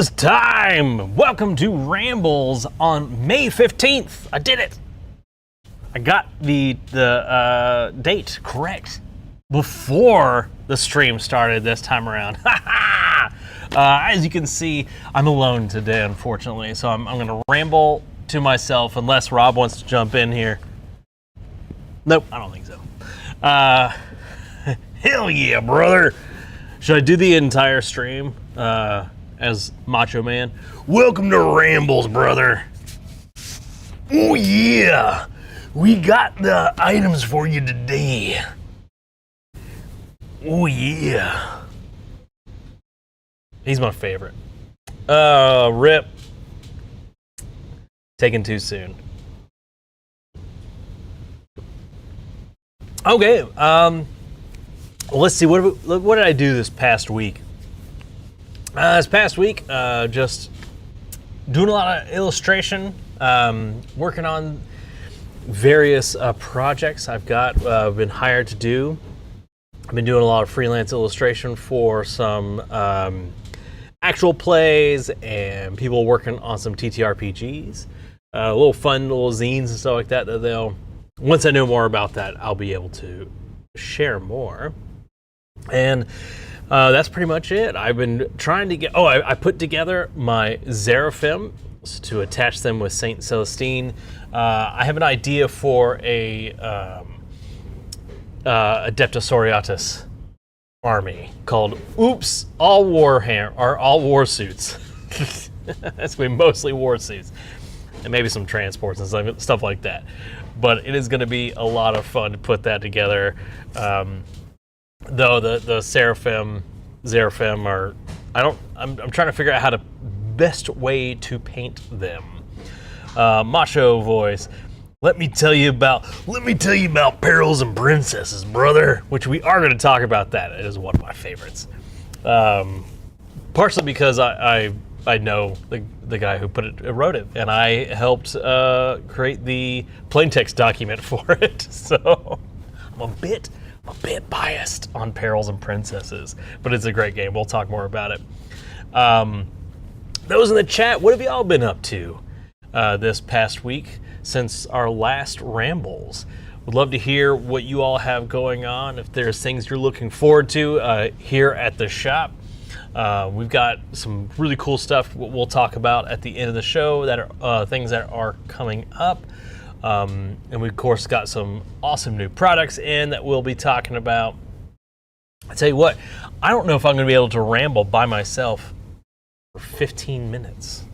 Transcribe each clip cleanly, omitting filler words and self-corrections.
is time! Welcome to Rambles on May 15th. I did it! I got the date correct before the stream started this time around. As you can see, I'm alone today, unfortunately, so I'm going to ramble to myself unless Rob wants to jump in here. Nope, I don't think so. Hell yeah, brother! Should I do the entire stream as Macho Man? Welcome to Rambles, brother. Oh yeah, we got the items for you today. Oh yeah. He's my favorite. Rip. Taken too soon. Okay, well, let's see, what did I do this past week? Just doing a lot of illustration, working on various projects I've been hired to do. I've been doing a lot of freelance illustration for some actual plays and people working on some TTRPGs. Little fun little zines and stuff like that they'll, once I know more about that, I'll be able to share more. And that's pretty much it. I've been trying to get... I put together my Xeraphim to attach them with Saint Celestine. I have an idea for a Adeptus Aureatus army called Oops, all war suits. That's going to be mostly war suits. And maybe some transports and stuff like that. But it is going to be a lot of fun to put that together. Though the Xeraphim are, I'm trying to figure out how to best way to paint them. Macho voice. Let me tell you about Perils and Princesses, brother. Which we are going to talk about that. It is one of my favorites. Partially because I know the guy who wrote it, and I helped create the plaintext document for it. So I'm a bit biased on Perils and Princesses, but it's a great game. We'll talk more about it. Those in the chat, what have y'all been up to this past week since our last Rambles? Would love to hear what you all have going on, if there's things you're looking forward to here at the shop. We've got some really cool stuff we'll talk about at the end of the show that are things that are coming up. And we, of course, got some awesome new products in that we'll be talking about. I tell you what, I don't know if I'm going to be able to ramble by myself for 15 minutes,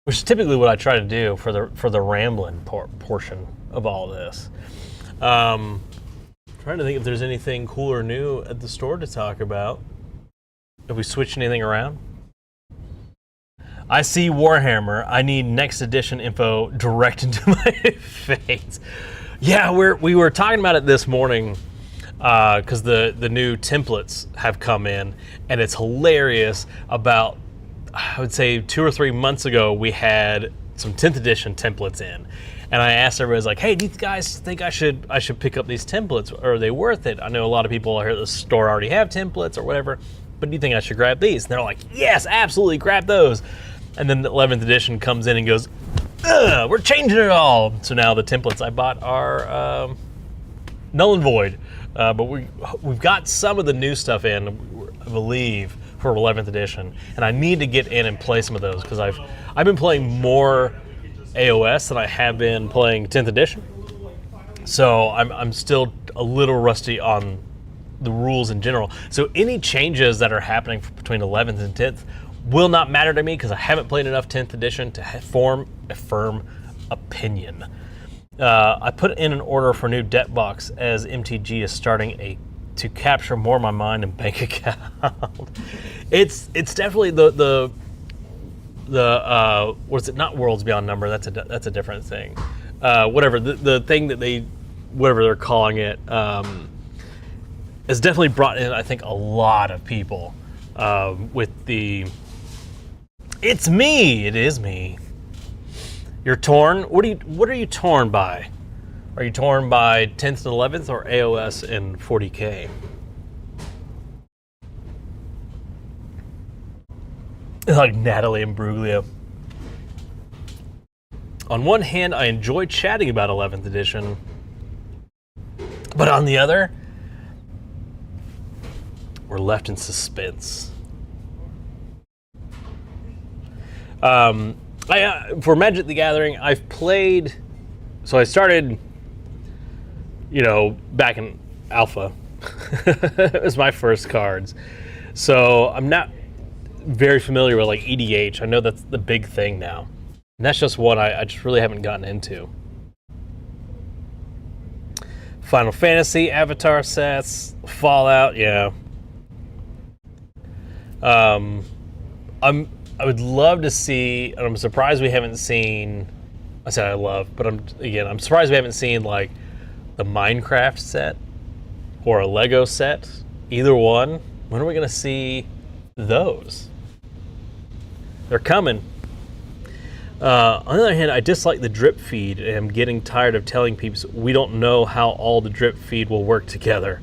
which is typically what I try to do for the rambling portion of all this. Trying to think if there's anything cool or new at the store to talk about. Have we switched anything around? I see Warhammer. I need next edition info direct into my face. Yeah, we were talking about it this morning because the new templates have come in, and it's hilarious. About, I would say 2 or 3 months ago, we had some 10th edition templates in, and I asked everybody, like, "Hey, do you guys think I should pick up these templates? Or are they worth it? I know a lot of people here at the store already have templates or whatever, but do you think I should grab these?" And they're like, "Yes, absolutely, grab those." And then the 11th edition comes in and goes, "We're changing it all." So now the templates I bought are null and void. But we've got some of the new stuff in, I believe, for 11th edition. And I need to get in and play some of those because I've been playing more AOS than I have been playing 10th edition. So I'm still a little rusty on the rules in general. So any changes that are happening between 11th and 10th will not matter to me because I haven't played enough 10th edition to form a firm opinion. I put in an order for a new debt box as MTG is starting to capture more of my mind and bank account. It's definitely the what is it? Not Worlds Beyond Number. That's a different thing. Whatever the thing that whatever they're calling it, has definitely brought in, I think, a lot of people with the. It's me. It is me. You're torn. What are you torn by? Are you torn by 10th and 11th or AOS and 40K? like Natalie Imbruglia. On one hand, I enjoy chatting about 11th edition, but on the other, we're left in suspense. For Magic the Gathering, I've played. So I started, back in Alpha. It was my first cards. So I'm not very familiar with like EDH. I know that's the big thing now. And that's just one I just really haven't gotten into. Final Fantasy, Avatar sets, Fallout, yeah. I would love to see, and I'm surprised we haven't seen, I said I love, but I'm surprised we haven't seen like the Minecraft set or a Lego set, either one. When are we gonna see those? They're coming. On the other hand, I dislike the drip feed and I'm getting tired of telling people we don't know how all the drip feed will work together.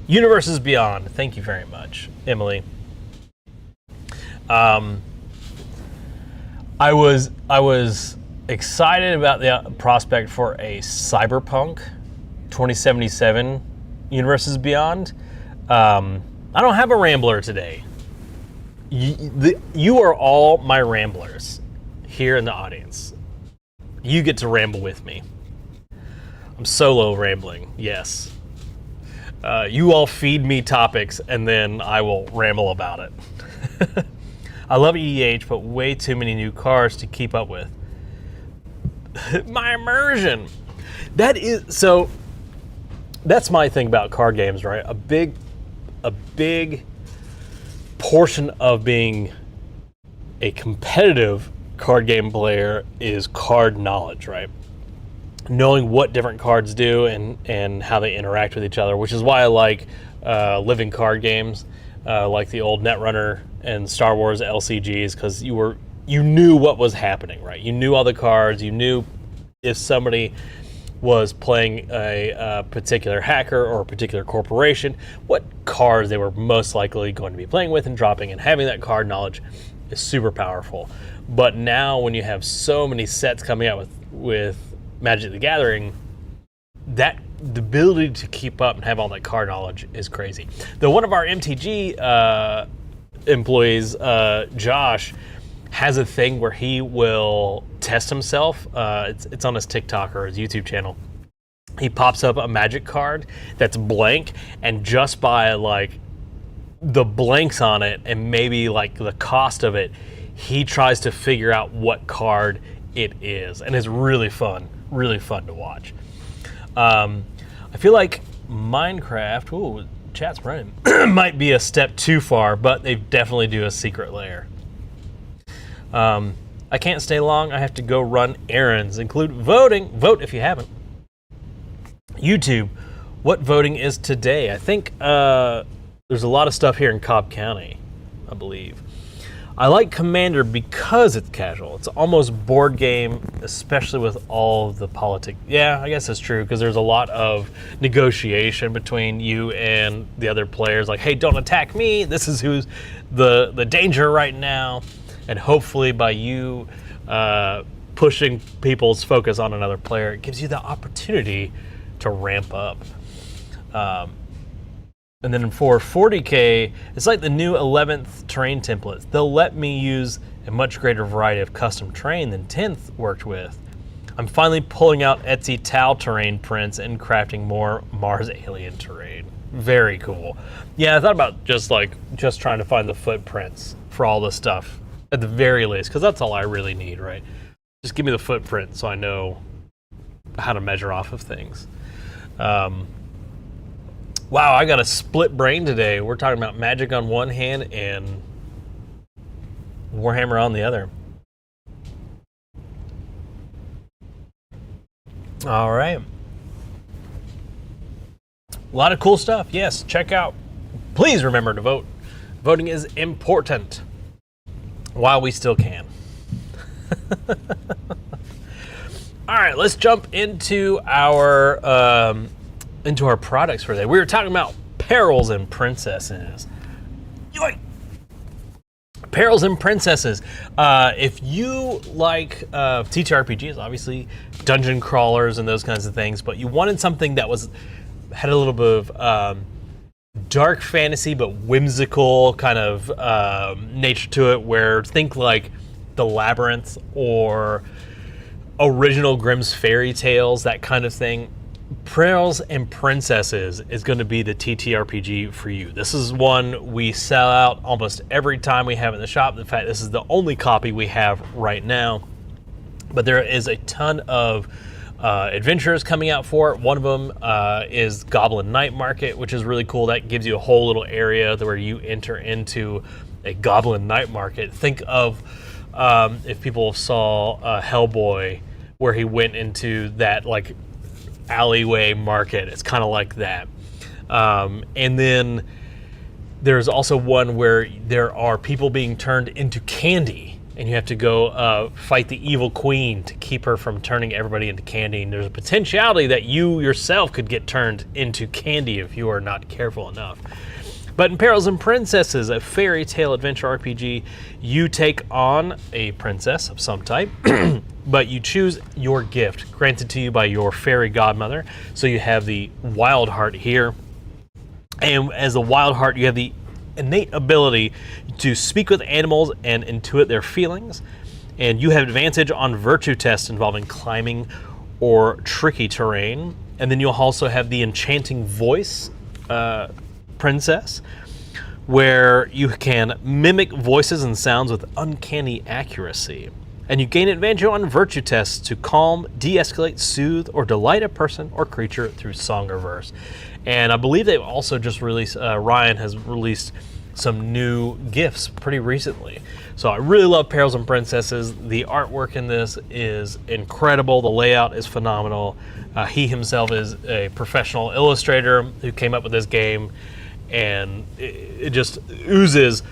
Universes Beyond, thank you very much, Emily. I was excited about the prospect for a Cyberpunk 2077 Universes Beyond. I don't have a Rambler today. You are all my Ramblers here in the audience. You get to ramble with me. I'm solo rambling, yes. You all feed me topics and then I will ramble about it. I love EDH, but way too many new cards to keep up with. My immersion. That's my thing about card games, right? A big portion of being a competitive card game player is card knowledge, right? Knowing what different cards do and how they interact with each other, which is why I like living card games, like the old Netrunner and Star Wars LCGs, because you knew what was happening, right? You knew all the cards. You knew if somebody was playing a particular hacker or a particular corporation, what cards they were most likely going to be playing with and dropping, and having that card knowledge is super powerful. But now when you have so many sets coming out with Magic the Gathering, the ability to keep up and have all that card knowledge is crazy. Though one of our MTG employees, Josh, has a thing where he will test himself. It's on his TikTok or his YouTube channel. He pops up a Magic card that's blank, and just by like the blanks on it and maybe like the cost of it, he tries to figure out what card it is, and it's really fun to watch. I feel like Minecraft, ooh, chat's running, might be a step too far, but they definitely do a secret layer. I can't stay long. I have to go run errands. Include voting. Vote if you haven't. YouTube, what voting is today? I think there's a lot of stuff here in Cobb County, I believe. I like Commander because it's casual. It's almost board game, especially with all of the politics. Yeah, I guess that's true, because there's a lot of negotiation between you and the other players. Like, hey, don't attack me. This is who's the danger right now. And hopefully by you pushing people's focus on another player, it gives you the opportunity to ramp up. And then for 40K, it's like the new 11th terrain templates. They'll let me use a much greater variety of custom terrain than 10th worked with. I'm finally pulling out Etsy Tau terrain prints and crafting more Mars alien terrain. Very cool. Yeah, I thought about just trying to find the footprints for all this stuff at the very least, because that's all I really need, right? Just give me the footprint so I know how to measure off of things. Wow, I got a split brain today. We're talking about Magic on one hand and Warhammer on the other. All right. A lot of cool stuff. Yes, check out. Please remember to vote. Voting is important while we still can. All right, let's jump into our products for today. We were talking about perils and princesses. Yoink! Perils and Princesses. If you like TTRPGs, obviously dungeon crawlers and those kinds of things, but you wanted something that had a little bit of dark fantasy but whimsical kind of nature to it, where think like The Labyrinth or original Grimm's fairy tales, that kind of thing, Perils and Princesses is going to be the TTRPG for you. This is one we sell out almost every time we have it in the shop. In fact, this is the only copy we have right now. But there is a ton of adventures coming out for it. One of them is Goblin Night Market, which is really cool. That gives you a whole little area where you enter into a Goblin Night Market. Think of if people saw Hellboy, where he went into that like alleyway market. It's kind of like that. And then there's also one where there are people being turned into candy, and you have to go fight the evil queen to keep her from turning everybody into candy. And there's a potentiality that you yourself could get turned into candy if you are not careful enough. But in Perils and Princesses, a fairy tale adventure RPG, you take on a princess of some type, but you choose your gift granted to you by your fairy godmother. So you have the Wild Heart here. And as the Wild Heart, you have the innate ability to speak with animals and intuit their feelings. And you have advantage on virtue tests involving climbing or tricky terrain. And then you'll also have the Enchanting Voice princess, where you can mimic voices and sounds with uncanny accuracy. And you gain advantage on virtue tests to calm, de-escalate, soothe, or delight a person or creature through song or verse. And I believe they've also just released, Ryan has released some new gifts pretty recently. So I really love Perils and Princesses. The artwork in this is incredible. The layout is phenomenal. He himself is a professional illustrator who came up with this game, and it just oozes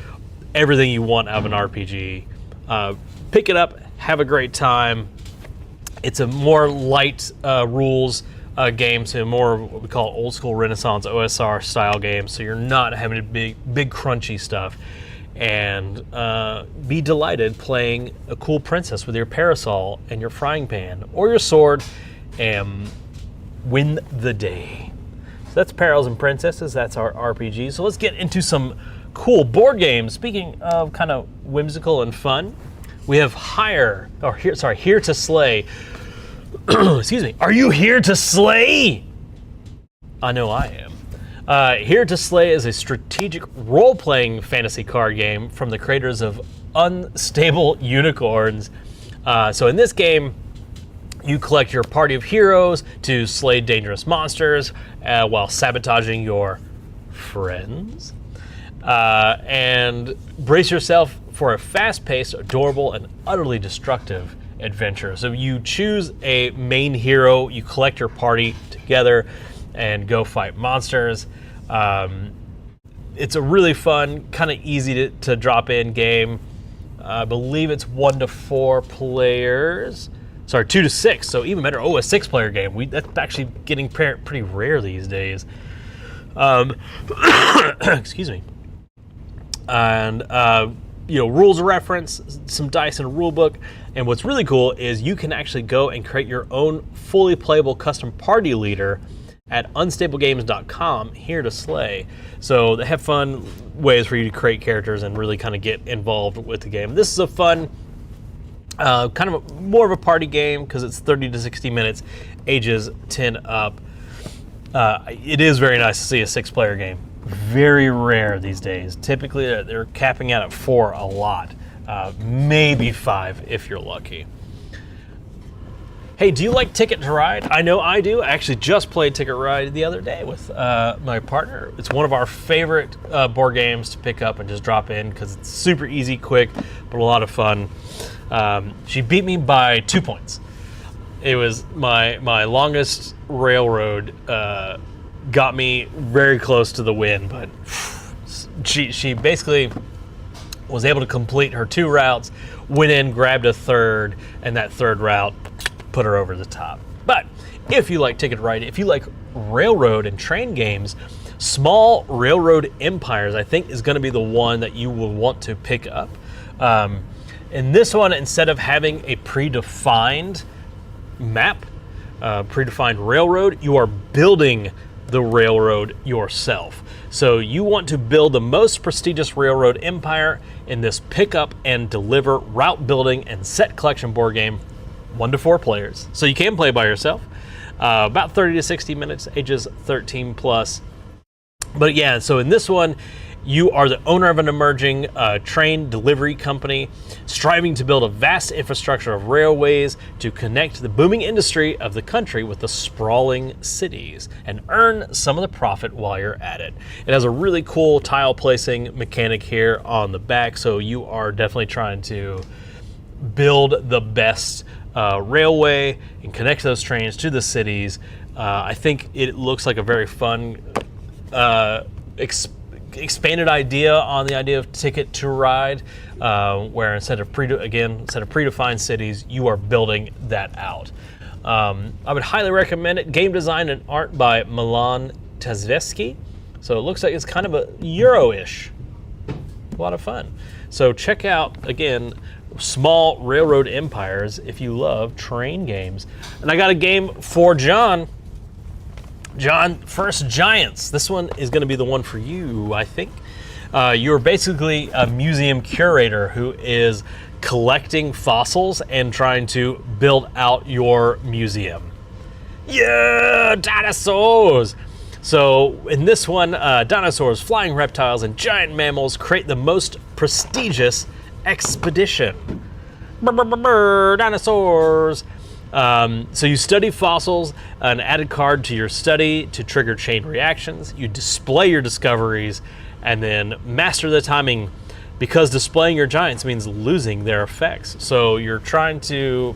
everything you want out of an RPG. Pick it up, have a great time. It's a more light rules game, so more what we call old school Renaissance OSR style game, so you're not having to big crunchy stuff. And be delighted playing a cool princess with your parasol and your frying pan or your sword and win the day. So that's Perils and Princesses. That's our RPG. So let's get into some cool board games. Speaking of kind of whimsical and fun, we have Here to Slay. Excuse me. Are you here to slay? I know I am. Here to Slay is a strategic role-playing fantasy card game from the creators of Unstable Unicorns. So in this game, you collect your party of heroes to slay dangerous monsters while sabotaging your friends. And brace yourself for a fast-paced, adorable, and utterly destructive adventure. So you choose a main hero, you collect your party together, and go fight monsters. It's a really fun, kind of easy to drop in game. I believe it's 1 to 4 players. Sorry, 2 to 6, so even better. Oh, a 6-player game. That's actually getting pretty rare these days. Excuse me. And rules reference, some dice and a rule book. And what's really cool is you can actually go and create your own fully playable custom party leader at unstablegames.com, Here to Slay. So they have fun ways for you to create characters and really kind of get involved with the game. This is a fun, kind of more of a party game because it's 30 to 60 minutes, ages 10 up. It is very nice to see a 6-player game. Very rare these days. Typically, they're capping out at 4 a lot. Maybe 5 if you're lucky. Hey, do you like Ticket to Ride? I know I do. I actually just played Ticket to Ride the other day with my partner. It's one of our favorite board games to pick up and just drop in because it's super easy, quick, but a lot of fun. She beat me by 2 points. It was my longest railroad, got me very close to the win, but she basically was able to complete her 2 routes, went in, grabbed a third, and that third route put her over the top. But if you like Ticket to Ride, if you like railroad and train games, Small Railroad Empires, I think, is going to be the one that you will want to pick up. In this one, instead of having a predefined map, predefined railroad, you are building the railroad yourself. So you want to build the most prestigious railroad empire in this pick up and deliver route building and set collection board game, 1 to 4 players. So you can play by yourself. About 30 to 60 minutes, ages 13 plus. But yeah, so in this one, you are the owner of an emerging train delivery company, striving to build a vast infrastructure of railways to connect the booming industry of the country with the sprawling cities and earn some of the profit while you're at it. It has a really cool tile placing mechanic here on the back, so you are definitely trying to build the best railway and connect those trains to the cities. I think it looks like a very fun expanded idea on the idea of Ticket to Ride, where instead of predefined cities, you are building that out. I would highly recommend it. Game design and art by Milan Tazveski. So it looks like it's kind of a Euro-ish. A lot of fun. So check out, again, Small Railroad Empires if you love train games. And I got a game for John. John, First Giants. This one is going to be the one for you, I think. You're basically a museum curator who is collecting fossils and trying to build out your museum. Yeah, dinosaurs! So in this one, dinosaurs, flying reptiles, and giant mammals create the most prestigious expedition. Dinosaurs! So you study fossils, an added card to your study to trigger chain reactions. You display your discoveries and then master the timing, because displaying your giants means losing their effects. So you're trying to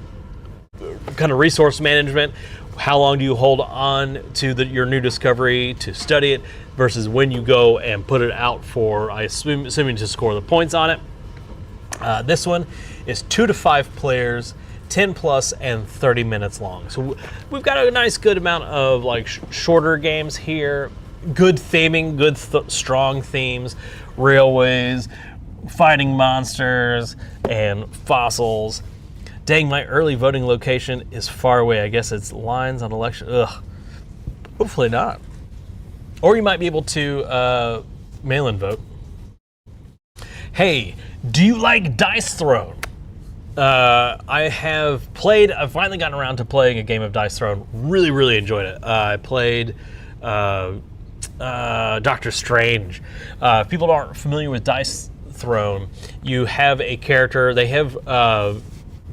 kind of resource management. How long do you hold on to your new discovery to study it versus when you go and put it out for, assuming to score the points on it. This one is 2 to 5 players, 10 plus, and 30 minutes long. So we've got a nice good amount of like shorter games here. Good theming, good strong themes, railways, fighting monsters, and fossils. Dang, my early voting location is far away. I guess it's lines on election. Ugh. Hopefully not. Or you might be able to mail-in vote. Hey, do you like Dice Throne? I've finally gotten around to playing a game of Dice Throne. Really, really enjoyed it. I played Doctor Strange. If people aren't familiar with Dice Throne, you have a character. They have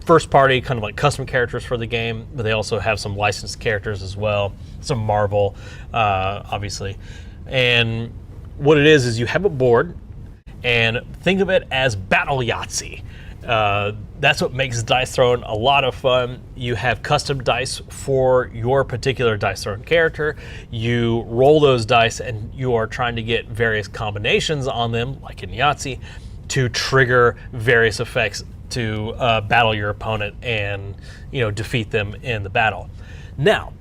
first party kind of like custom characters for the game, but they also have some licensed characters as well. Some Marvel, obviously. And what it is you have a board, and think of it as Battle Yahtzee. That's what makes Dice Throne a lot of fun. You have custom dice for your particular Dice Throne character. You roll those dice and you are trying to get various combinations on them, like in Yahtzee, to trigger various effects to battle your opponent and defeat them in the battle. Now,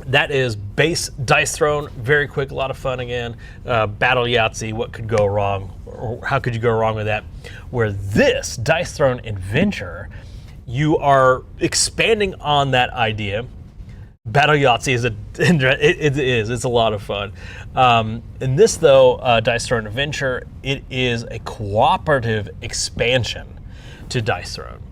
that is base Dice Throne, very quick, a lot of fun again. Battle Yahtzee, what could go wrong? Or how could you go wrong with that? Where this Dice Throne Adventure, you are expanding on that idea. Battle Yahtzee it's a lot of fun. In this though, Dice Throne Adventure, it is a cooperative expansion to Dice Throne.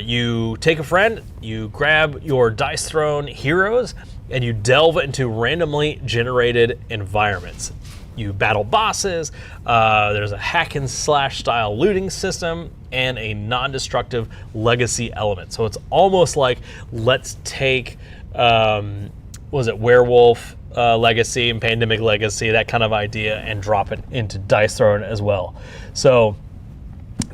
You take a friend, you grab your Dice Throne heroes, and you delve into randomly generated environments. You battle bosses, there's a hack and slash style looting system, and a non-destructive legacy element. So it's almost like, let's take, Werewolf Legacy and Pandemic Legacy, that kind of idea, and drop it into Dice Throne as well. So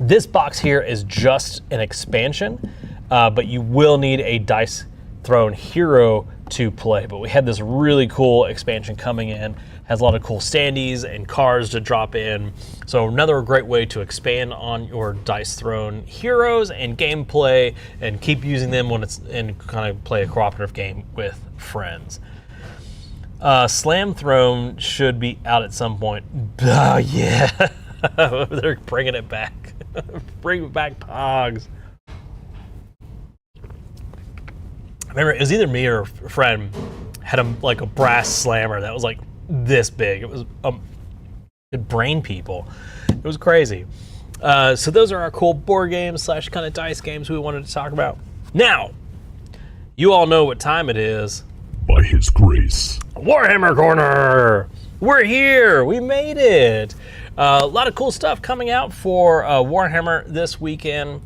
this box here is just an expansion, but you will need a Dice Throne hero to play. But we had this really cool expansion coming in, has a lot of cool standees and cards to drop in. So another great way to expand on your Dice Throne heroes and gameplay, and keep using them when it's and kind of play a cooperative game with friends. Slam Throne should be out at some point. Oh yeah, they're bringing it back. Bring back Pogs. I remember it was either me or a friend had like a brass slammer that was like this big. It was it brain people. It was crazy. So those are our cool board games / kind of dice games we wanted to talk about. Now, you all know what time it is. By His grace. Warhammer Corner! We're here! We made it! A lot of cool stuff coming out for Warhammer this weekend.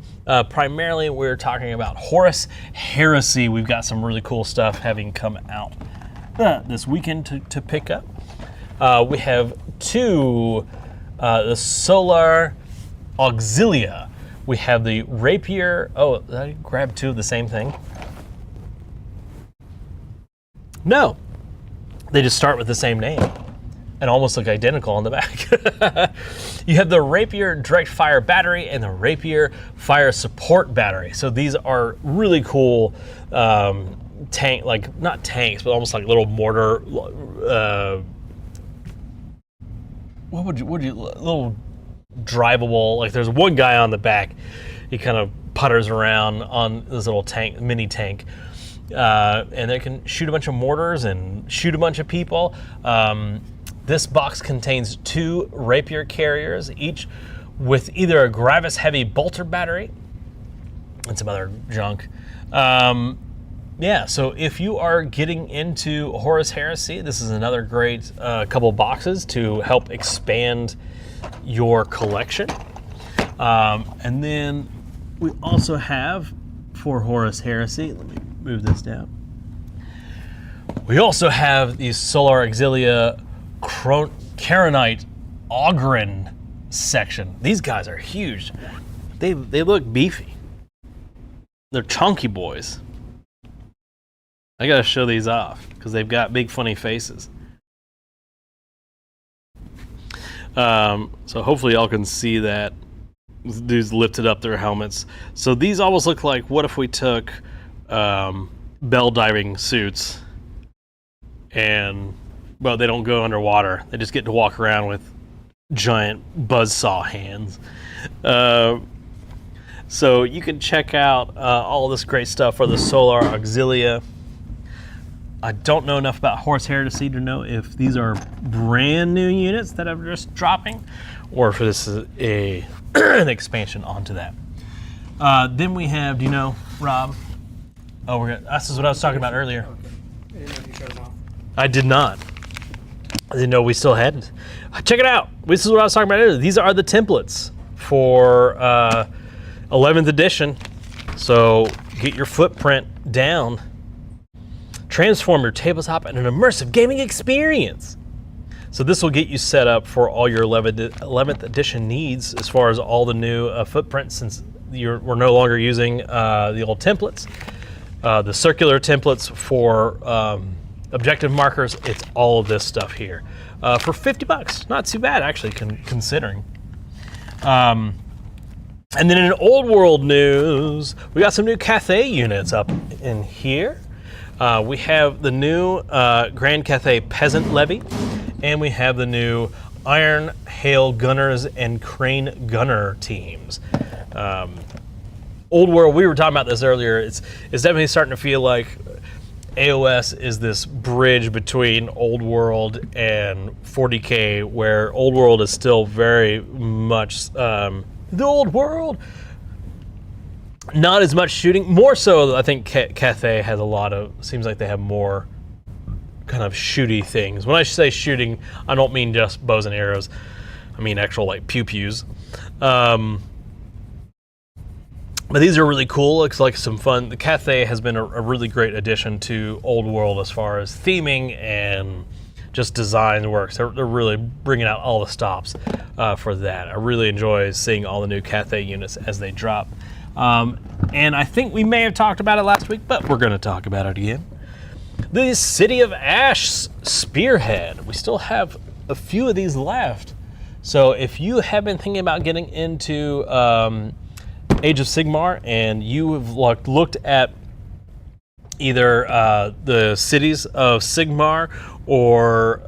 Primarily, we're talking about Horus Heresy. We've got some really cool stuff having come out this weekend to pick up. We have the Solar Auxilia. We have the Rapier. Oh, did I grab two of the same thing? No. They just start with the same name and almost look identical on the back. You have the Rapier Direct Fire Battery and the Rapier Fire Support Battery. So these are really cool tank, like not tanks, but almost like little mortar. Little drivable. Like there's one guy on the back. He kind of putters around on this little tank, mini tank. And they can shoot a bunch of mortars and shoot a bunch of people. This box contains 2 Rapier carriers, each with either a Gravis Heavy Bolter battery and some other junk. So if you are getting into Horus Heresy, this is another great couple boxes to help expand your collection. And then we also have, for Horus Heresy, let me move this down. We also have the Solar Auxilia Charonite Ogren section. These guys are huge. They look beefy. They're chunky boys. I gotta show these off because they've got big funny faces. So hopefully y'all can see that. Dudes lifted up their helmets. So these almost look like, what if we took bell diving suits and, well, they don't go underwater. They just get to walk around with giant buzzsaw hands. So you can check out all this great stuff for the Solar Auxilia. I don't know enough about Horus Heresy to know if these are brand new units that are just dropping or if this is an expansion onto that. Then we have, do you know, Rob? Oh, this is what I was talking about earlier. Okay. I didn't know if you shut them off. I did not. I didn't know we still hadn't. Check it out. This is what I was talking about earlier. These are the templates for 11th edition. So get your footprint down. Transform your tabletop in an immersive gaming experience. So this will get you set up for all your 11th edition needs as far as all the new footprints, since we're no longer using the old templates. The circular templates for objective markers, it's all of this stuff here. For $50, not too bad actually, considering. And then in old world news, we got some new Cathay units up in here. We have the new Grand Cathay Peasant Levy, and we have the new Iron Hail Gunners and Crane Gunner teams. Old World, we were talking about this earlier, it's definitely starting to feel like AOS is this bridge between Old World and 40K, where Old World is still very much the Old World. Not as much shooting, more so I think Cathay has a lot of, seems like they have more kind of shooty things. When I say shooting, I don't mean just bows and arrows. I mean actual like pew-pews. But these are really cool. Looks like some fun. The Cathay has been a really great addition to Old World as far as theming and just design works. They're really bringing out all the stops for that. I really enjoy seeing all the new Cathay units as they drop. And I think we may have talked about it last week, but we're going to talk about it again. The City of Ash Spearhead. We still have a few of these left. So if you have been thinking about getting into Age of Sigmar and you have looked at either the cities of Sigmar or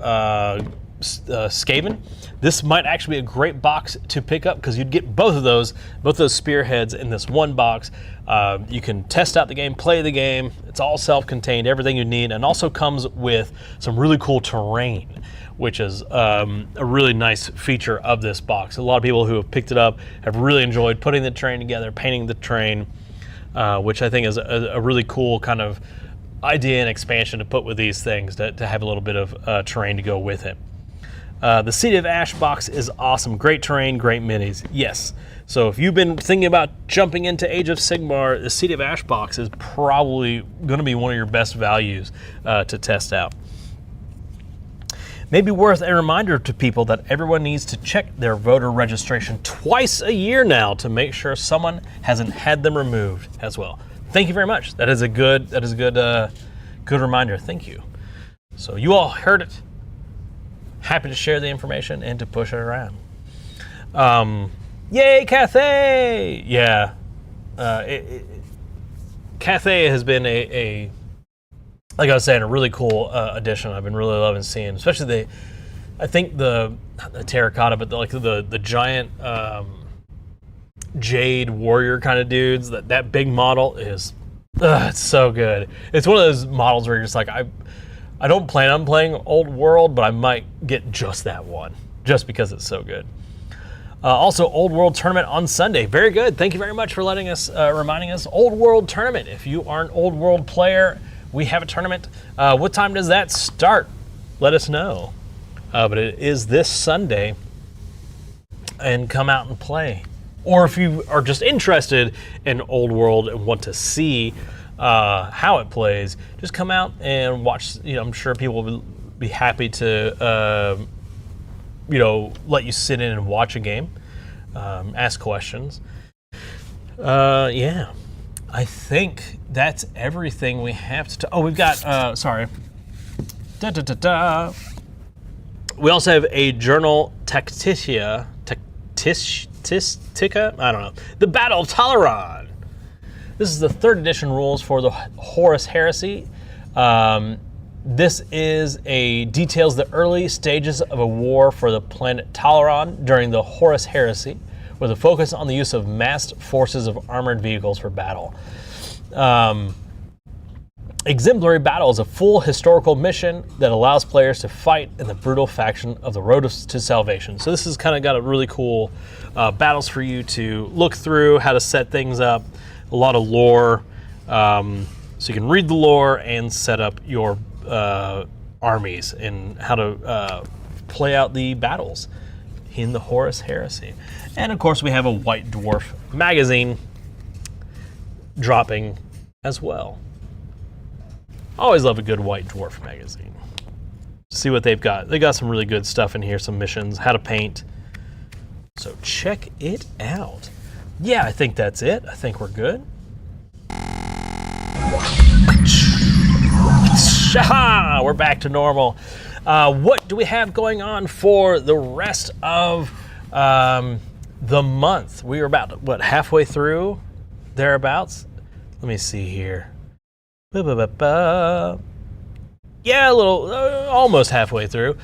Skaven, this might actually be a great box to pick up because you'd get both those spearheads in this one box. You can test out the game, play the game. It's all self-contained, everything you need, and also comes with some really cool terrain, which is a really nice feature of this box. A lot of people who have picked it up have really enjoyed putting the terrain together, painting the terrain, which I think is a really cool kind of idea and expansion to put with these things to have a little bit of terrain to go with it. The Seed of Ash box is awesome. Great terrain, great minis. Yes. So if you've been thinking about jumping into Age of Sigmar, the Seed of Ash box is probably going to be one of your best values to test out. Maybe worth a reminder to people that everyone needs to check their voter registration twice a year now to make sure someone hasn't had them removed as well. Thank you very much. That is a good reminder. Thank you. So you all heard it. Happy to share the information and to push it around. Yay, Cathay! Yeah, Cathay has been a like I was saying, a really cool addition. I've been really loving seeing, especially not the terracotta, but the giant jade warrior kind of dudes. That big model is, it's so good. It's one of those models where you're just like, I don't plan on playing Old World, but I might get just that one, just because it's so good. Also, Old World Tournament on Sunday. Very good. Thank you very much for letting us, reminding us. Old World Tournament. If you are an Old World player, we have a tournament. What time does that start? Let us know. But it is this Sunday, and come out and play. Or if you are just interested in Old World and want to see how it plays, just come out and watch. I'm sure people will be happy to let you sit in and watch a game, ask questions. Yeah, I think that's everything we have to. Oh, we've got. Sorry. We also have a journal Tactitia. I don't know. The Battle of Talaran. This is the 3rd edition rules for the Horus Heresy. This details the early stages of a war for the planet Talaran during the Horus Heresy, with a focus on the use of massed forces of armored vehicles for battle. Exemplary Battle is a full historical mission that allows players to fight in the brutal faction of the Road to Salvation. So this has kind of got a really cool battles for you to look through, how to set things up, a lot of lore. So you can read the lore and set up your armies and how to play out the battles in the Horus Heresy. And of course we have a White Dwarf magazine dropping as well. Always love a good White Dwarf magazine. See what they've got. They got some really good stuff in here, some missions, how to paint. So check it out. Yeah, I think that's it. I think we're good. We're back to normal. What do we have going on for the rest of the month? We are about, halfway through? Thereabouts? Let me see here. Yeah, a little, almost halfway through.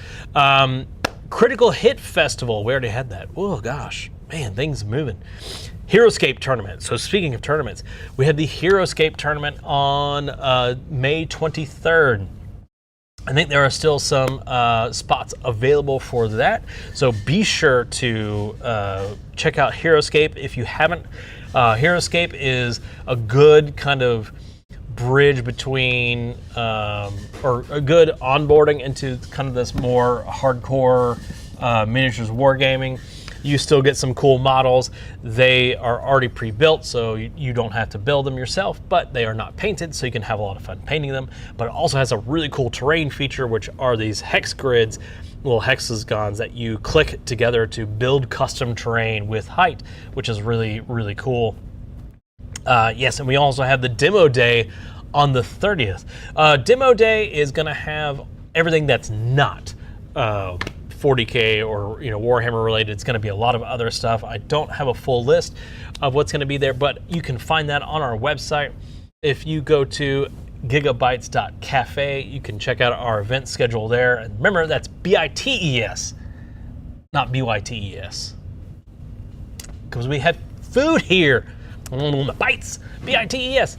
Critical Hit Festival. We already had that. Oh, gosh. Man, things are moving. Heroescape Tournament. So speaking of tournaments, we had the Heroescape Tournament on May 23rd. I think there are still some spots available for that. So be sure to check out Heroescape if you haven't. Heroescape is a good kind of bridge between, or a good onboarding into kind of this more hardcore miniatures wargaming. You still get some cool models. They are already pre-built, so you don't have to build them yourself, but they are not painted, so you can have a lot of fun painting them. But it also has a really cool terrain feature, which are these hex grids, little hexagons that you click together to build custom terrain with height, which is really, really cool. Yes, and we also have the demo day on the 30th. Demo day is going to have everything that's not 40K or Warhammer related. It's going to be a lot of other stuff. I don't have a full list of what's going to be there, but you can find that on our website. If you go to gigabytes.cafe. You can check out our event schedule there. And remember, that's BITES, not BYTES. Because we have food here. Bites, BITES.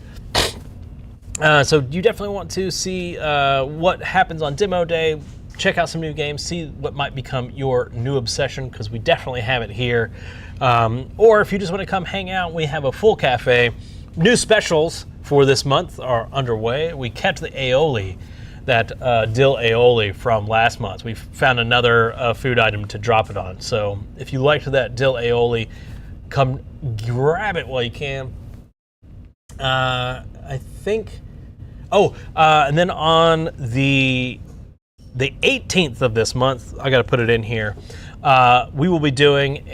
So you definitely want to see what happens on demo day. Check out some new games, see what might become your new obsession, because we definitely have it here. Or if you just want to come hang out, we have a full cafe. New specials for this month are underway. We kept the aioli, that dill aioli from last month. We found another food item to drop it on. So if you liked that dill aioli, come grab it while you can. I think. And then on the 18th of this month, I got to put it in here. We will be doing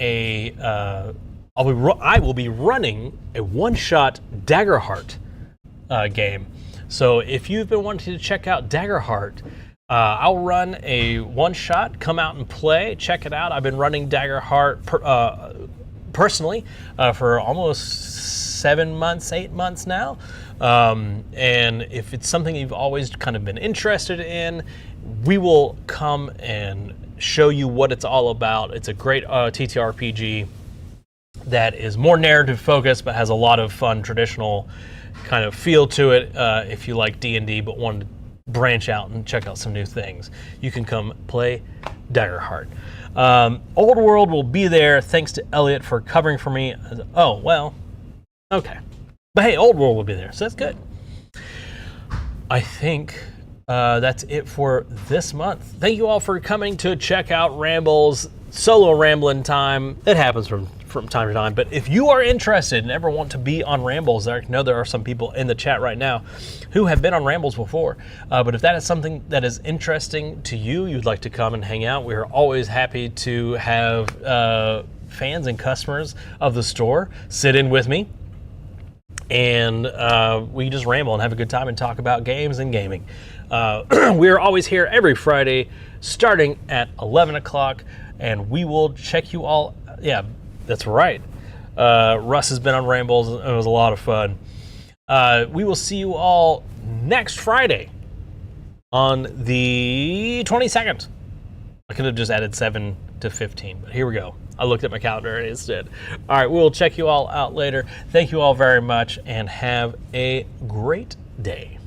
I will be running a one-shot Daggerheart game. So if you've been wanting to check out Daggerheart, I'll run a one-shot. Come out and play. Check it out. I've been running Daggerheart personally for almost 7 months, 8 months now. And if it's something you've always kind of been interested in, we will come and show you what it's all about. It's a great TTRPG that is more narrative focused, but has a lot of fun traditional kind of feel to it. If you like D&D but want to branch out and check out some new things, you can come play Daggerheart. Old World will be there. Thanks to Elliot for covering for me. Oh, well, okay. But hey, Old World will be there, so that's good. I think that's it for this month. Thank you all for coming to check out Rambles, solo rambling time. It happens from time to time, but if you are interested and ever want to be on Rambles, I know there are some people in the chat right now who have been on Rambles before, but if that is something that is interesting to you, you'd like to come and hang out, we're always happy to have fans and customers of the store sit in with me, and we just ramble and have a good time and talk about games and gaming. We're always here every Friday starting at 11 o'clock, and we will check you all. Yeah, that's right. Russ has been on Rambles, and it was a lot of fun. We will see you all next Friday on the 22nd. I could have just added 7 to 15, but here we go. I looked at my calendar and it did. All right, we'll check you all out later. Thank you all very much, and have a great day.